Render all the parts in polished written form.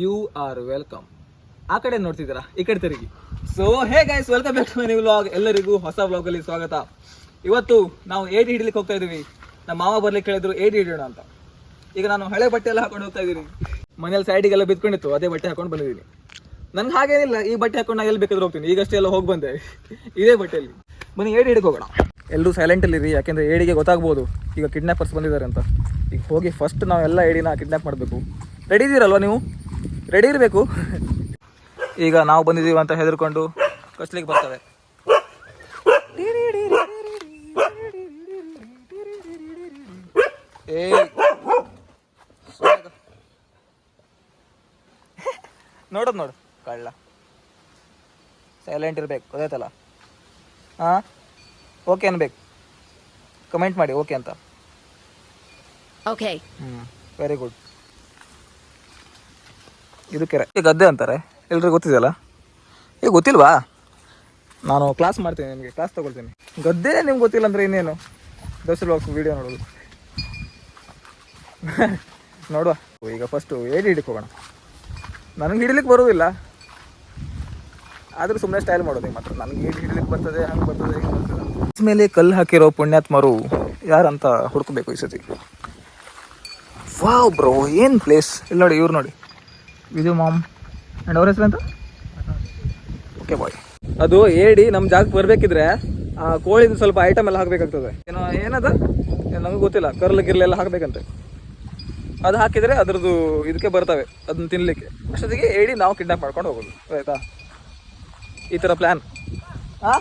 You are welcome. ಆ ಕಡೆ ನೋಡ್ತಿದ್ದೀರಾ, ಈ ಕಡೆ ತಿರುಗಿ. So hey guys, welcome back to my new vlog. ಎಲ್ಲರಿಗೂ ಹೊಸ ವ್ಲಾಗಲ್ಲಿ ಸ್ವಾಗತ. ಇವತ್ತು ನಾವು ಏಡಿ ಹಿಡಿಲಿಕ್ಕೆ ಹೋಗ್ತಾ ಇದೀವಿ. ನಮ್ಮ ಮಾವ ಬರ್ಲಿಕ್ಕೆ ಹೇಳಿದ್ರು ಏಡಿ ಹಿಡಿಯೋಣ ಅಂತ. ಈಗ ನಾನು ಹಳೆ ಬಟ್ಟೆ ಎಲ್ಲ ಹಾಕೊಂಡು ಹೋಗ್ತಾ ಇದ್ದೀನಿ. ಮನೇಲಿ ಸೈಡಿಗೆಲ್ಲ ಬಿದ್ಕೊಂಡಿತ್ತು, ಅದೇ ಬಟ್ಟೆ ಹಾಕೊಂಡು ಬಂದಿದ್ದೀನಿ. ನನ್ಗೆ ಹಾಗೇನಿಲ್ಲ, ಈ ಬಟ್ಟೆ ಹಾಕೊಂಡು ನಾನು ಎಲ್ಲಿ ಬೇಕಾದ್ರೂ ಹೋಗ್ತೀನಿ. ಈಗಷ್ಟೇ ಎಲ್ಲ ಹೋಗಿ ಬಂದೆ ಇದೇ ಬಟ್ಟೆಯಲ್ಲಿ. ಬನ್ನಿ ಏಡಿ ಹಿಡಿಗೆ ಹೋಗೋಣ. ಎಲ್ಲರೂ ಸೈಲೆಂಟಲ್ಲಿರಿ, ಯಾಕೆಂದರೆ ಏಡಿಗೆ ಗೊತ್ತಾಗ್ಬೋದು ಈಗ ಕಿಡ್ನಾಪರ್ಸ್ ಬಂದಿದ್ದಾರೆ ಅಂತ. ಈಗ ಹೋಗಿ ಫಸ್ಟ್ ನಾವೆಲ್ಲ ಏಡಿನ ಕಿಡ್ನಾಪ್ ಮಾಡಬೇಕು. ರೆಡಿ ಇದ್ದೀರಲ್ವ ನೀವು? ರೆಡಿ ಇರಬೇಕು. ಈಗ ನಾವು ಬಂದಿದ್ದೀವಿ ಅಂತ ಹೆದರ್ಕೊಂಡು ಕಚ್ಲಿಕ್ಕೆ ಬರ್ತವೆ. ಏ ನೋಡೋದು ನೋಡು, ಕಳ್ಳ. ಸೈಲೆಂಟ್ ಇರ್ಬೇಕು, ಗೊತ್ತಾಯ್ತಲ್ಲ? ಹಾಂ, ಓಕೆ ಅನ್ಬೇಕು. ಕಮೆಂಟ್ ಮಾಡಿ ಓಕೆ ಅಂತ. Okay, very good. ಇದು ಕೆರೆ, ಗದ್ದೆ ಅಂತಾರೆ, ಎಲ್ರಿಗೂ ಗೊತ್ತಿದೆಯಲ್ಲ? ಈಗ ಗೊತ್ತಿಲ್ವಾ? ನಾನು ಕ್ಲಾಸ್ ಮಾಡ್ತೀನಿ, ನಿಮಗೆ ಕ್ಲಾಸ್ ತೊಗೊಳ್ತೀನಿ. ಗದ್ದೆ ನಿಮ್ಗೆ ಗೊತ್ತಿಲ್ಲ ಅಂದರೆ ಇನ್ನೇನು, ದೋಸ್ತ ವ್ಲಾಗ್ಸ್ ವೀಡಿಯೋ ನೋಡೋದು. ನೋಡುವ. ಈಗ ಫಸ್ಟು ಏಡಿ ಹಿಡಿಕ್ಕೆ ಹೋಗೋಣ. ನನಗೆ ಹಿಡಿಲಿಕ್ಕೆ ಬರೋದಿಲ್ಲ, ಆದರೂ ಸುಮ್ಮನೆ ಸ್ಟೈಲ್ ಮಾಡೋದು. ಈಗ ಮಾತ್ರ ನನಗೆ ಏಡಿ ಹಿಡಿಲಿಕ್ಕೆ ಬರ್ತದೆ, ಹಂಗೆ ಬರ್ತದೆ, ಹಿಂಗೆ ಬರ್ತದೆ. ಮೇಲೆ ಕಲ್ಲು ಹಾಕಿರೋ ಪುಣ್ಯಾತ್ಮರು ಯಾರಂತ ಹುಡುಕಬೇಕು ಈ ಸತಿ. ವಾವ್ ಬ್ರೋ, ಏನು ಪ್ಲೇಸ್! ಇಲ್ಲಿ ನೋಡಿ, ಇವ್ರು ನೋಡಿ, ಇದು ಮಾಮ್ ಆ್ಯಂಡ್ ಅವ್ರ ಹೆಸರು ಅಂತ. Okay bye. ಅದು ಏಡಿ ನಮ್ಮ ಜಾಗಕ್ಕೆ ಬರಬೇಕಿದ್ರೆ ಆ ಕೋಳಿದು ಸ್ವಲ್ಪ ಐಟಮ್ ಎಲ್ಲ ಹಾಕಬೇಕಾಗ್ತದೆ. ಏನದ ನಮಗೆ ಗೊತ್ತಿಲ್ಲ, ಕರ್ಲು ಗಿರ್ಲೆಲ್ಲ ಹಾಕಬೇಕಂತೆ. ಅದು ಹಾಕಿದರೆ ಅದ್ರದ್ದು ಇದಕ್ಕೆ ಬರ್ತವೆ, ಅದನ್ನ ತಿನ್ನಲಿಕ್ಕೆ. ಅಷ್ಟೊತ್ತಿಗೆ ಏಡಿ ನಾವು ಕಿಡ್ನಾಪ್ ಮಾಡ್ಕೊಂಡು ಹೋಗೋದು, ಆಯಿತಾ? ಈ ಥರ ಪ್ಲ್ಯಾನ್. ಹಾಂ,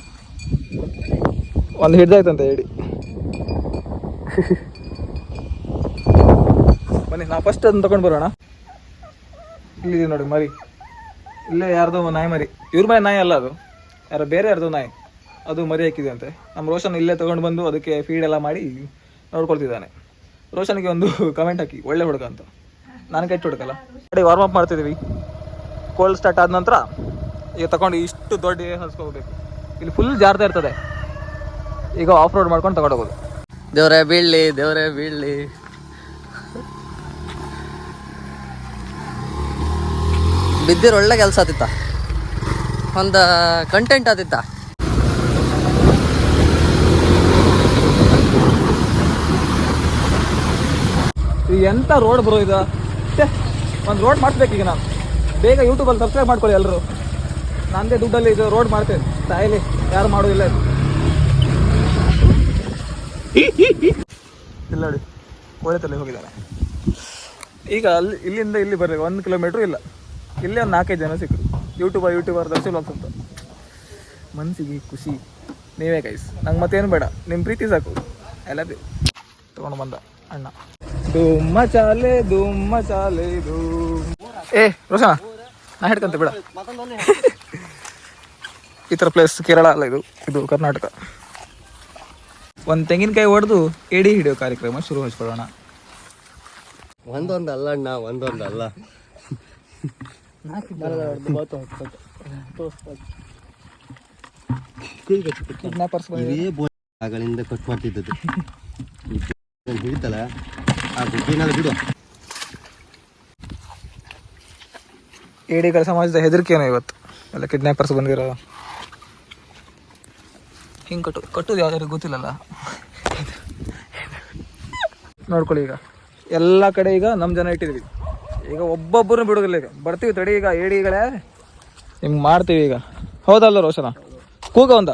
ಒಂದು ಹಿಡ್ದಾಯ್ತಂತೆ ಏಡಿ. ಬನ್ನಿ, ನಾವು ಫಸ್ಟ್ ಅದನ್ನ ತೊಗೊಂಡು ಬರೋಣ. ಇಲ್ಲಿದೆ ನೋಡಿ ಮರಿ, ಇಲ್ಲೇ ಯಾರ್ದೋ ನಾಯಿ ಮರಿ. ಇವ್ರ ಮನೆ ನಾಯಿ ಅಲ್ಲ, ಅದು ಯಾರೋ ಬೇರೆ ಯಾರ್ದೋ ನಾಯಿ. ಅದು ಮರಿ ಹಾಕಿದೆ ಅಂತೆ. ನಮ್ಮ ರೋಷನ್ ಇಲ್ಲೇ ತೊಗೊಂಡು ಬಂದು ಅದಕ್ಕೆ ಫೀಡ್ ಎಲ್ಲ ಮಾಡಿ ನೋಡ್ಕೊಳ್ತಿದ್ದಾನೆ. ರೋಷನ್ಗೆ ಒಂದು ಕಮೆಂಟ್ ಹಾಕಿ, ಒಳ್ಳೆ ಹುಡುಗ ಅಂತ. ನಾನು ಕೆಟ್ಟ ಹುಡುಗಲ್ಲ. ಗಾಡಿ ವಾರ್ಮ್ ಅಪ್ ಮಾಡ್ತಿದ್ದೀವಿ. ಕೋಲ್ಡ್ ಸ್ಟಾರ್ಟ್ ಆದ ನಂತರ ಈಗ ತಗೊಂಡು ಇಷ್ಟು ದೊಡ್ಡ ಹಸ್ಕೋಬೇಕು. ಇಲ್ಲಿ ಫುಲ್ ಜಾರ್ತಾ ಇರ್ತದೆ. ಈಗ ಆಫ್ ರೋಡ್ ಮಾಡ್ಕೊಂಡು ತಗೊಂಡು ಹೋಗೋದು. ದೇವ್ರೇ ಬೀಳಲಿ, ದೇವ್ರೇ ಬೀಳಲಿ. ಬಿದ್ದಿರ ಒಳ್ಳೆ ಕೆಲಸ ಆತಿತ್ತ, ಒಂದು ಕಂಟೆಂಟ್ ಆತಿತ್ತ. ಈಗ ಎಂಥ ರೋಡ್ ಬರೋ ಇದು! ಒಂದು ರೋಡ್ ಮಾಡಿಸ್ಬೇಕು ಈಗ ನಾನು. ಬೇಗ ಯೂಟ್ಯೂಬಲ್ಲಿ ಸಬ್ಸ್ಕ್ರೈಬ್ ಮಾಡ್ಕೊಳ್ಳಿ ಎಲ್ಲರೂ. ನನ್ನದೇ ದುಡ್ಡಲ್ಲಿ ಇದು ರೋಡ್ ಮಾಡ್ತೇನೆ. ತಾಯಿಲಿ ಯಾರು ಮಾಡೋದಿಲ್ಲ ಇದು. ಇಲ್ಲ ನೋಡಿ, ಒಳ್ಳೆತಲ್ಲಿ ಹೋಗಿದ್ದಾನೆ. ಈಗ ಇಲ್ಲಿಂದ ಇಲ್ಲಿ ಬರಬೇಕು 1 ಕಿಲೋಮೀಟ್ರ್ ಇಲ್ಲ. ಇಲ್ಲೇ ಒಂದು 4-5 ಜನ ಸಿಕ್ಕರು. ಯೂಟ್ಯೂಬರ್ ದರ್ಶನ್ ವ್ಲಾಗ್ಸ್ ಅಂತ. ಮನಸ್ಸಿಗೆ ಖುಷಿ. ನೀವೇ ಗೈಸ್, ನಂಗೆ ಮತ್ತೇನು ಬೇಡ, ನಿಮ್ಮ ಪ್ರೀತಿ ಸಾಕು. ಎಲ್ಲದೇ ತೊಗೊಂಡು ಬಂದ ಅಣ್ಣ. ಧೂಮ ಚಾಲೆ ಏ ರೋಷನ, ನಾ ಹಿಡ್ಕಂತ ಬೇಡ. ಈ ಥರ ಪ್ಲೇಸ್ ಕೇರಳ ಅಲ್ಲ, ಇದು ಕರ್ನಾಟಕ. ಒಂದು ತೆಂಗಿನಕಾಯಿ ಹೊಡೆದು ಏಡಿ ಹಿಡಿಯೋ ಕಾರ್ಯಕ್ರಮ ಶುರು ಹಚ್ಕೊಳ್ಳೋಣ. ಒಂದೊಂದು ಅಲ್ಲ ಅಣ್ಣ, ಒಂದೊಂದು ಅಲ್ಲ. ಕಿಡ್ನಾಪರ್ಸ್ ಆಗಲಿಂದ ಕಟ್ ಮಾಡ್ತಿದ್ದದ್ದು ಹಿಡಿತಲ್ಲ, ಆ ಗುಡ್ಡಿನಲ್ಲಿ ಬಿಡು. ಏಡಿಗಳ ಸಮಾಜದ ಹೆದರಿಕೆನೋ ಇವತ್ತು ಎಲ್ಲ ಕಿಡ್ನಾಪರ್ಸ್ ಬಂದಿರೋ. ಹಿಂಗೆ ಕಟ್ಟೋದು ಯಾವ್ದಾದ್ರು ಗೊತ್ತಿಲ್ಲಲ್ಲ. ನೋಡ್ಕೊಳ್ಳಿ, ಈಗ ಎಲ್ಲ ಕಡೆ ಈಗ ನಮ್ಮ ಜನ ಇಟ್ಟಿದ್ವಿ. ಈಗ ಒಬ್ಬೊಬ್ಬರನ್ನ ಬಿಡೋದಿಲ್ಲ. ಈಗ ಬರ್ತೀವಿ ತಡಿ, ಈಗ ಏಡಿಗಳೇ ನಿಮ್ಗೆ ಮಾಡ್ತೀವಿ ಈಗ. ಹೌದಲ್ಲ ರೋಷನ? ಕೂಗ ಒಂದ.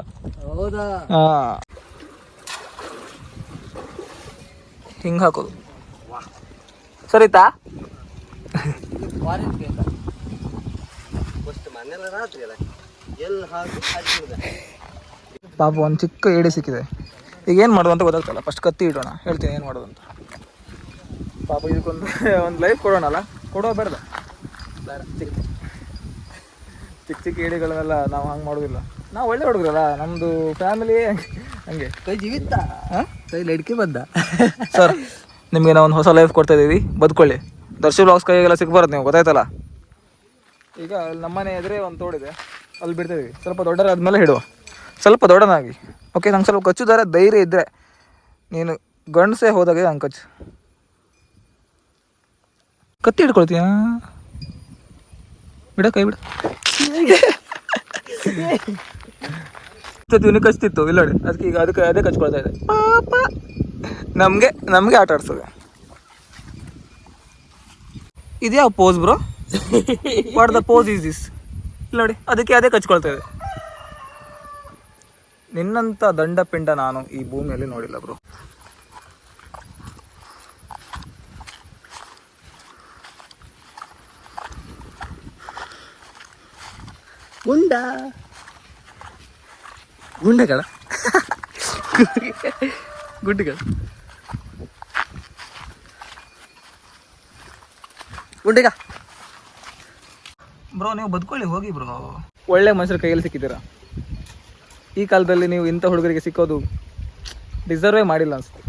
ಹೌದಾ? ಹಾಂ, ಹಿಂಗೆ ಹಾಕೋದು ಸರಿತಾ? ಪಾಪ ಒಂದು ಚಿಕ್ಕ ಏಡಿ ಸಿಕ್ಕಿದೆ. ಈಗ ಏನು ಮಾಡೋದು ಅಂತ ಗೊತ್ತಾಗ್ತಲ್ಲ. ಫಸ್ಟ್ ಕತ್ತಿ ಇಡೋಣ, ಹೇಳ್ತೀನಿ ಏನು ಮಾಡೋದು ಅಂತ. ಪಾಪ ಇದಕ್ಕೊಂದು ಲೈಫ್ ಕೊಡೋಣಲ್ಲ, ಕೊಡೋ ಬೇಡ. ಚಿಕ್ಕ ಏಡಿಗಳನ್ನೆಲ್ಲ ನಾವು ಹಂಗೆ ಮಾಡೋದಿಲ್ಲ. ನಾವು ಒಳ್ಳೆ ಹುಡುಗರಲ್ಲ, ನಮ್ಮದು ಫ್ಯಾಮಿಲಿ ಹಂಗೆ. ಕೈ ಜೀವಿತ, ಕೈ ಲಡ್ಕಿ ಬಂದ. ಸರ್, ನಿಮಗೆ ನಾವು ಒಂದು ಹೊಸ ಲೈಫ್ ಕೊಡ್ತಾ ಇದ್ದೀವಿ, ಬದುಕೊಳ್ಳಿ. ದರ್ಶನ್ ವ್ಲಾಗ್ಸ್ ಕೈಗೆಲ್ಲ ಸಿಗ್ಬಾರ್ದು ನೀವು, ಗೊತ್ತಾಯ್ತಲ್ಲ? ಈಗ ನಮ್ಮನೆ ಎದುರೇ ಒಂದು ತೋಡಿದೆ, ಅಲ್ಲಿ ಬಿಡ್ತಾಯಿದ್ದೀವಿ. ಸ್ವಲ್ಪ ದೊಡ್ಡರಾದ್ಮೇಲೆ ಹಿಡುವ, ಸ್ವಲ್ಪ ದೊಡ್ಡನಾಗಿ. ಓಕೆ, ನಂಗೆ ಸ್ವಲ್ಪ ಕಚ್ಚುದಾರ ಧೈರ್ಯ ಇದ್ದರೆ, ನೀನು ಗಂಡಸೇ ಹೋದಾಗೆ ಹಂಗೆ ಕಚ್ಚು. ಕತ್ತಿ ಹಿಡ್ಕೊಳ್ತೀಯ? ಬಿಡ ಕೈ ಬಿಡ. ಇವನು ಕಚ್ತಿತ್ತು ಇಲ್ಲ ನೋಡಿ, ಅದಕ್ಕೆ ಈಗ ಅದಕ್ಕೆ ಅದೇ ಕಚ್ಕೊಳ್ತಾ ಇದೆ ಪಾಪ. ನಮಗೆ ಆಟ ಆಡ್ಸೋದು. ಇದ್ಯಾವ pose bro? What the pose is this? ಇಲ್ಲ ನೋಡಿ, ಅದಕ್ಕೆ ಅದೇ ಕಚ್ಕೊಳ್ತಾ ಇದೆ. ನಿನ್ನಂಥ ದಂಡಪಿಂಡ ನಾನು ಈ ಭೂಮಿಯಲ್ಲಿ ನೋಡಿಲ್ಲ ಬ್ರೋ. ಗುಂಡೆಗಳ ಗುಡ್ಡೆಗಳ ಗುಂಡೆಗ ಬ್ರೋ, ನೀವು ಬದುಕೊಳ್ಳಿ ಹೋಗಿ ಬ್ರೋ. ಒಳ್ಳೆ ಮನುಷ್ಯರ ಕೈಯಲ್ಲಿ ಸಿಕ್ಕಿದ್ದೀರಾ. ಈ ಕಾಲದಲ್ಲಿ ನೀವು ಇಂಥ ಹುಡುಗರಿಗೆ ಸಿಕ್ಕೋದು ಡಿಸರ್ವೇ ಮಾಡಿಲ್ಲ ಅನ್ಸುತ್ತೆ.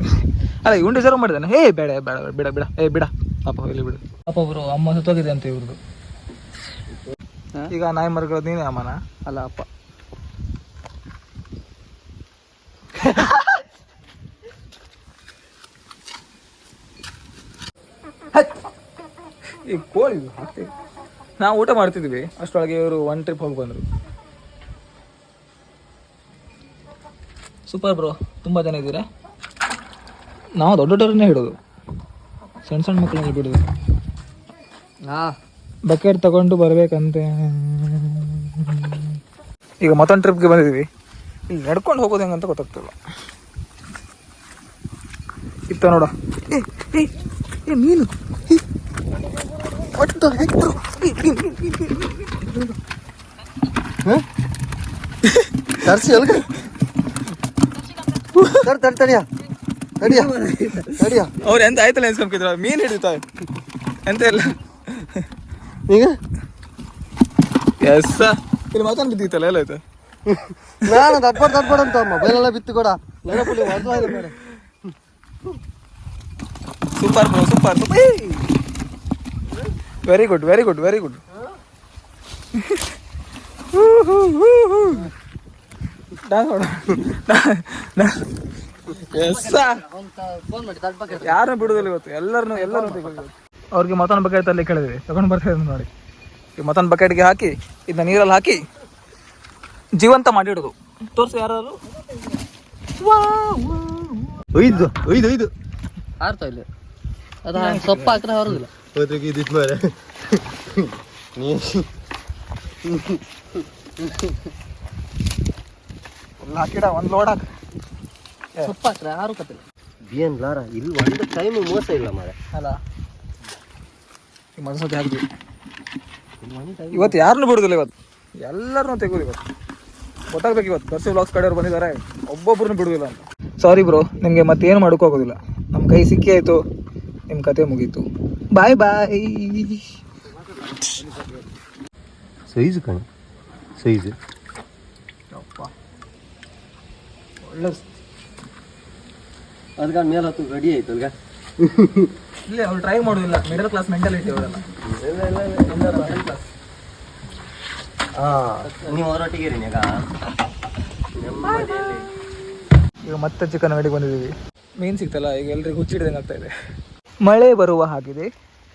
ಅಲ್ಲ, ಇವ್ನು ಡಿಸರ್ವ್ ಮಾಡಿದ್ದಾನೆ. ಹೇ ಬೇಡ ಬೇಡ ಬಿಡ ಬಿಡ ಏ ಬಿಡ ಪಾಪ, ಇಲ್ಲಿ ಬಿಡು ಪಾಪ ಬ್ರೋ. ಅಮ್ಮ ಸತ್ತೋಗಿದೆ ಅಂತ ಇವ್ರದ್ದು. ಈಗ ನಾಯಿ ಮರಗಳು ನೀನೇ ಅಮ್ಮನ? ಅಲ್ಲ ಅಪ್ಪ. ಈ ಕೋಳಿ ಹಾಕ್ತೀವಿ ನಾವು, ಊಟ ಮಾಡ್ತಿದ್ವಿ ಅಷ್ಟರೊಳಗೆ ಇವರು ಒನ್ ಟ್ರಿಪ್ ಹೋಗಿ ಬಂದರು. ಸೂಪರ್ ಬ್ರೋ, ತುಂಬ ಜನ ಇದ್ದೀರಾ. ನಾವು ದೊಡ್ಡವ್ರನ್ನೇ ಹಿಡೋದು, ಸಣ್ಣ ಸಣ್ಣ ಮಕ್ಕಳನ್ನ ಬಿಡೋದು. ಬಕೆಟ್ ತಗೊಂಡು ಬರ್ಬೇಕಂತೆ. ಈಗ ಮತ್ತೊಂದು ಟ್ರಿಪ್ಗೆ ಬಂದಿದ್ದೀವಿ. ಇಲ್ಲಿ ನಡ್ಕೊಂಡು ಹೋಗೋದು ಹೆಂಗಂತ ಗೊತ್ತಾಗ್ತಿಲ್ಲ. ಇತ್ತ ನೋಡ, ಏ ಮೀನು, ತರ್ಸಿ ಅಲ್ಗ ತಡಿಯ ಅವ್ರು ಎಂತ ಆಯ್ತಲ್ಲ ಎನ್ಸ್ಕೊಂಡ್ಕಿದ್ರ, ಮೀನು ಹಿಡಿತಾವೆ ಎಂತ ಇಲ್ಲ. ಈಗ ಎಸ್ ಇಲ್ಲಿ ಮಾತಾಡ್ ಬಿದ್ದಿತ್ತಲ್ಲ, ಎಲ್ಲ ಆಯ್ತು. ನಾನು ತಡ್ಪಡ್ ಅಂತ ಮೊಬೈಲೆಲ್ಲ ಬಿತ್ತು ಕೂಡ. Super bro, super super, very good very good very good. ಯಾರನ್ನ ಬಿಡುದಿಲ್ಲ ಇವತ್ತು, ಎಲ್ಲರೂ ಅವ್ರಿಗೆ ಮತ್ತೊಂದು ಬಕೆಟ್ ಅಲ್ಲಿ ಕೇಳಿದ್ವಿ, ತಗೊಂಡು ಬರ್ತಾ ಇದ್ರು ನೋಡಿ. ಈ ಮತ್ತೊಂದು ಬಕೆಟ್ಗೆ ಹಾಕಿ ಇದನ್ನ ನೀರಲ್ಲಿ ಹಾಕಿ ಜೀವಂತ ಮಾಡಿಡೋದು. ತೋರಿಸಿ ಯಾರು ಒಯ್ದು ಒಯ್ದು ಒಯ್ದು ಆರ್ತಾ ಇಲ್ಲ, ಅದು ಸೊಪ್ಪು ಹಾಕಿದ್ರೆ ಹೊರದಿಲ್ಲ. ಇದಿತ್ತು ಮಾರೆ ನೀ ಹಾಕಿಡ ಒಂದು ಲೋಡ್ ಹಾಕಿ ಸೊಪ್ಪು ಹಾಕಿದ್ರೆ ಆರು ಕತ್ತಿಲ್ಲ. ಏನ್ ಲಾರ ಇಲ್ಲಿ ಒಂದು ಟೈಮ್ ಮೋಸ ಇಲ್ಲ ಮಾರೆ. ಅಲ್ಲ ಈ ಮನಸ್ಸತಿ ಹಾಕಿದ್ವಿ ಇವತ್ತು. ಯಾರನ್ನೂ ಬಿಡುದಿಲ್ಲ ಇವತ್ತು, ಎಲ್ಲರನ್ನೂ ತೆಗೋದು ಇವತ್ತು. ಗೊತ್ತಾಗ್ಬೇಕು ಇವತ್ತು ಕರ್ಸಿ ವ್ಲಾಗ್ಸ್ ಕಡೆಯವ್ರು ಬಂದಿದ್ದಾರೆ, ಒಬ್ಬೊಬ್ರನ್ನ ಬಿಡುದಿಲ್ಲ ಅಂತ. ಸಾರಿ ಬ್ರೋ, ನಿಮಗೆ ಮತ್ತೇನು ಮಾಡೋಕ್ಕೋಗೋದಿಲ್ಲ. ನಮ್ಮ ಕೈ ಸಿಕ್ಕಿ ಆಯಿತು, ನಿಮ್ಮ ಕತೆ ಮುಗೀತು. ಬಾಯ್ ಬಾಯ್. ಸೈಜ್ ಕಣ, ಸೈಜ್ ಒಳ್ಳೆ. ಅದಕ್ಕೆ ಮೇಲೆ ಹೊತ್ತು ರೆಡಿ ಆಯ್ತು ಅಲ್ಗ. ಇಲ್ಲ ಅವ್ರು ಟ್ರೈ ಮಾಡೋದಿಲ್ಲ, ಮಿಡಲ್ ಕ್ಲಾಸ್ ಮೆಂಟಾಲಿಟಿ ಅವರೆಲ್ಲ. ನೀವು ಅವರೊಟ್ಟಿಗೆ ಈಗ ಮತ್ತೆ ಚಿಕನ್ ಅಂಗಡಿಗೆ ಬಂದಿದ್ದೀವಿ. ಮೀನು ಸಿಗ್ತಲ್ಲ, ಈಗ ಎಲ್ರಿಗೂ ಹುಚ್ಚಿಡ್ದಂಗೆ ಆಗ್ತಾ ಇದೆ. ಮಳೆ ಬರುವ ಹಾಗಿದೆ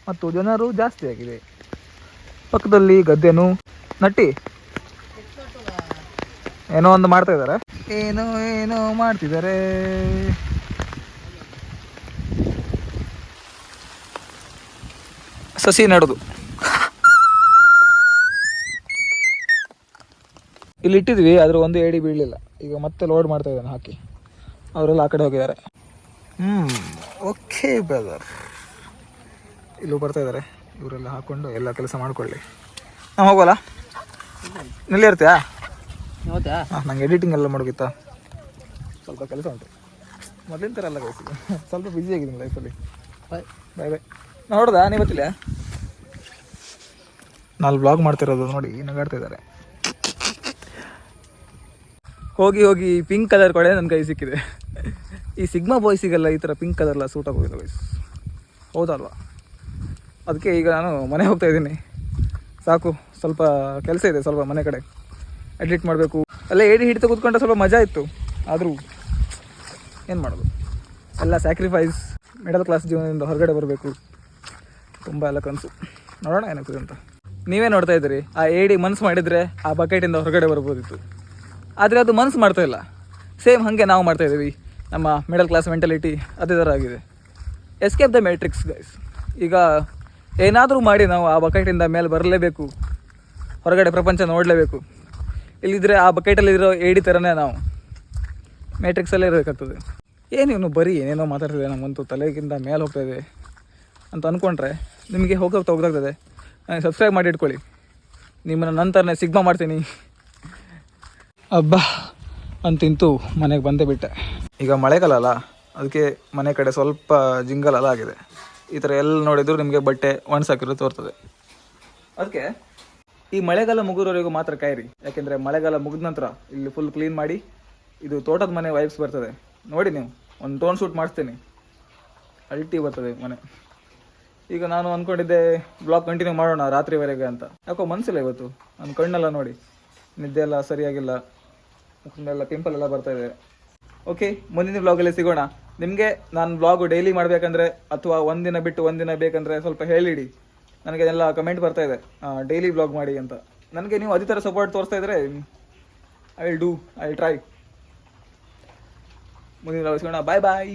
ಮತ್ತು ಜನರು ಜಾಸ್ತಿ ಆಗಿದೆ. ಪಕ್ಕದಲ್ಲಿ ಗದ್ದೆನು ನಟ್ಟಿ ಏನೋ ಒಂದು ಮಾಡ್ತಾ ಇದ್ದಾರೆ, ಏನೋ ಏನೋ ಮಾಡ್ತಿದ್ದಾರೆ. ಸಸಿ ನೆಡೋದು. ಇಲ್ಲಿ ಇಟ್ಟಿದ್ವಿ, ಆದ್ರೆ ಒಂದು ಏಡಿ ಬೀಳಲಿಲ್ಲ. ಈಗ ಮತ್ತೆ ಲೋಡ್ ಮಾಡ್ತಾ ಇದ್ದಾನೆ ಹಾಕಿ. ಅವರೆಲ್ಲ ಆ ಕಡೆ ಹೋಗಿದ್ದಾರೆ. ಓಕೆ ಬ್ರದರ್, ಇಲ್ಲೂ ಬರ್ತಾ ಇದ್ದಾರೆ. ಇವರೆಲ್ಲ ಹಾಕ್ಕೊಂಡು ಎಲ್ಲ ಕೆಲಸ ಮಾಡ್ಕೊಳ್ಳಿ. ನಾವು ಹೋಗೋಲ್ಲ, ನಿಲ್ಲಿ ಇರ್ತೀಯಾ? ಹೌದಾ? ಹಾಂ, ನಂಗೆ ಎಡಿಟಿಂಗ್ ಎಲ್ಲ ಮಾಡೋಗಿತ್ತಾ, ಸ್ವಲ್ಪ ಕೆಲಸ ಉಂಟು. ಮೊದಲಿನ ಥರ ಎಲ್ಲ ಕಳಿಸಿದೆ, ಸ್ವಲ್ಪ ಬ್ಯುಸಿ ಆಗಿದ್ದೀನಿ ಲೈಫಲ್ಲಿ. ಬಾಯ್ ಬಾಯ್. ನಾ ನೋಡ್ದಾ ನೀವು ಗೊತ್ತಿಲ್ಲ, ನಾನು ಬ್ಲಾಗ್ ಮಾಡ್ತಿರೋದು ನೋಡಿ ನಗಾಡ್ತಾ ಇದ್ದಾರೆ. ಹೋಗಿ ಹೋಗಿ ಪಿಂಕ್ ಕಲರ್ ಕಡೆ ನನ್ನ ಕೈ ಸಿಕ್ಕಿದೆ. ಈ ಸಿಗ್ಮಾ ಬಾಯ್ಸಿಗೆಲ್ಲ ಈ ಥರ ಪಿಂಕ್ ಕಲರ್ಲ್ಲ ಸೂಟ್ ಆಗೋದಿಲ್ಲ ಬಾಯ್ಸ್, ಹೌದಲ್ವಾ? ಅದಕ್ಕೆ ಈಗ ನಾನು ಮನೆ ಹೋಗ್ತಾ ಇದ್ದೀನಿ. ಸಾಕು, ಸ್ವಲ್ಪ ಕೆಲಸ ಇದೆ, ಸ್ವಲ್ಪ ಮನೆ ಕಡೆ ಎಡಿಟ್ ಮಾಡಬೇಕು. ಅಲ್ಲೇ ಏಡಿ ಹಿಡಿತ ಕೂತ್ಕೊಂಡ್ರೆ ಸ್ವಲ್ಪ ಮಜಾ ಇತ್ತು. ಆದರೂ ಏನು ಮಾಡೋದು, ಎಲ್ಲ ಸ್ಯಾಕ್ರಿಫೈಸ್. ಮಿಡಲ್ ಕ್ಲಾಸ್ ಜೀವನದಿಂದ ಹೊರಗಡೆ ಬರಬೇಕು, ತುಂಬ ಎಲ್ಲ ಕನಸು. ನೋಡೋಣ ಏನಾಗ್ತದೆ ಅಂತ. ನೀವೇ ನೋಡ್ತಾ ಇದ್ದೀರಿ, ಆ ಏಡಿ ಮನಸ್ಸು ಮಾಡಿದರೆ ಆ ಬಕೆಟಿಂದ ಹೊರಗಡೆ ಬರ್ಬೋದಿತ್ತು. ಆದರೆ ಅದು ಮನಸ್ಸು ಮಾಡ್ತಾ ಇಲ್ಲ. ಸೇಮ್ ಹಾಗೆ ನಾವು ಮಾಡ್ತಾಯಿದ್ದೀವಿ. ನಮ್ಮ ಮಿಡಲ್ ಕ್ಲಾಸ್ ಮೆಂಟಾಲಿಟಿ ಅದೇ ಥರ ಆಗಿದೆ. Escape the matrix guys. ಈಗ ಏನಾದರೂ ಮಾಡಿ ನಾವು ಆ ಬಕೆಟಿಂದ ಮೇಲೆ ಬರಲೇಬೇಕು, ಹೊರಗಡೆ ಪ್ರಪಂಚ ನೋಡಲೇಬೇಕು. ಇಲ್ಲಿದ್ದರೆ ಆ ಬಕೆಟಲ್ಲಿರೋ ಏಡಿ ಥರನೇ ನಾವು ಮ್ಯಾಟ್ರಿಕ್ಸಲ್ಲೇ ಇರಬೇಕಾಗ್ತದೆ. ಏನೇನು ಬರೀ ಏನೇನೋ ಮಾತಾಡ್ತಿದೆ, ನಮ್ಮಂತೂ ತಲೆಗಿಂತ ಮೇಲೆ ಹೋಗ್ತಾಯಿದೆ ಅಂತ ಅಂದ್ಕೊಂಡ್ರೆ ನಿಮಗೆ ಹೋಗ್ತಾಗ್ತದೆ. ನನಗೆ ಸಬ್ಸ್ಕ್ರೈಬ್ ಮಾಡಿ ಇಟ್ಕೊಳ್ಳಿ, ನಿಮ್ಮನ್ನು ನಂತರನೇ ಸಿಗ್ಮಾ ಮಾಡ್ತೀನಿ. ಹಬ್ಬ ಅಂತಿಂತೂ ಮನೆಗೆ ಬಂದೇ ಬಿಟ್ಟೆ. ಈಗ ಮಳೆಗಾಲ ಅಲ್ಲ, ಅದಕ್ಕೆ ಮನೆ ಕಡೆ ಸ್ವಲ್ಪ ಜಿಂಗಲ್ ಆಗಿದೆ. ಈ ಥರ ಎಲ್ಲ ನೋಡಿದ್ರು ನಿಮಗೆ ಬಟ್ಟೆ ಒಣಸಾಕಿರೋ ತೋರ್ತದೆ. ಅದಕ್ಕೆ ಈ ಮಳೆಗಾಲ ಮುಗಿರೋವರೆಗೂ ಮಾತ್ರ ಕಾಯಿರಿ. ಯಾಕೆಂದರೆ ಮಳೆಗಾಲ ಮುಗಿದ ನಂತರ ಇಲ್ಲಿ ಫುಲ್ ಕ್ಲೀನ್ ಮಾಡಿ ಇದು ತೋಟದ ಮನೆ ವೈಬ್ಸ್ ಬರ್ತದೆ. ನೋಡಿ, ನೀವು ಒಂದು ಟೋನ್ ಶೂಟ್ ಮಾಡಿಸ್ತೀನಿ, ಅಲ್ಟಿ ಬರ್ತದೆ ಮನೆ. ಈಗ ನಾನು ಅಂದ್ಕೊಂಡಿದ್ದೆ ಬ್ಲಾಗ್ ಕಂಟಿನ್ಯೂ ಮಾಡೋಣ ರಾತ್ರಿವರೆಗೆ ಅಂತ. ಯಾಕೋ ಮನಸ್ಸಿಲ್ಲ ಇವತ್ತು. ನನ್ನ ಕಣ್ಣೆಲ್ಲ ನೋಡಿ, ನಿದ್ದೆ ಎಲ್ಲ ಸರಿಯಾಗಿಲ್ಲ, ಮುಖದೆಲ್ಲ ಪಿಂಪಲ್ ಎಲ್ಲ ಬರ್ತಾಯಿದೆ. ಓಕೆ, ಮುಂದಿನ ಬ್ಲಾಗಲ್ಲಿ ಸಿಗೋಣ. ನಿಮಗೆ ನಾನು ಬ್ಲಾಗು ಡೈಲಿ ಮಾಡಬೇಕಂದ್ರೆ ಅಥವಾ ಒಂದಿನ ಬಿಟ್ಟು ಒಂದಿನ ಬೇಕಂದರೆ ಸ್ವಲ್ಪ ಹೇಳಿಡಿ. ನನಗೆ ಎಲ್ಲ ಕಮೆಂಟ್ ಬರ್ತಾಯಿದೆ ಡೈಲಿ ಬ್ಲಾಗ್ ಮಾಡಿ ಅಂತ. ನನಗೆ ನೀವು ಅದೇ ಥರ ಸಪೋರ್ಟ್ ತೋರಿಸ್ತಾ ಇದ್ದರೆ ಐ ವಿಲ್ ಟ್ರೈ. ಮುಂದಿನ ಬ್ಲಾಗ್ ಸಿಗೋಣ. ಬಾಯ್ ಬಾಯ್.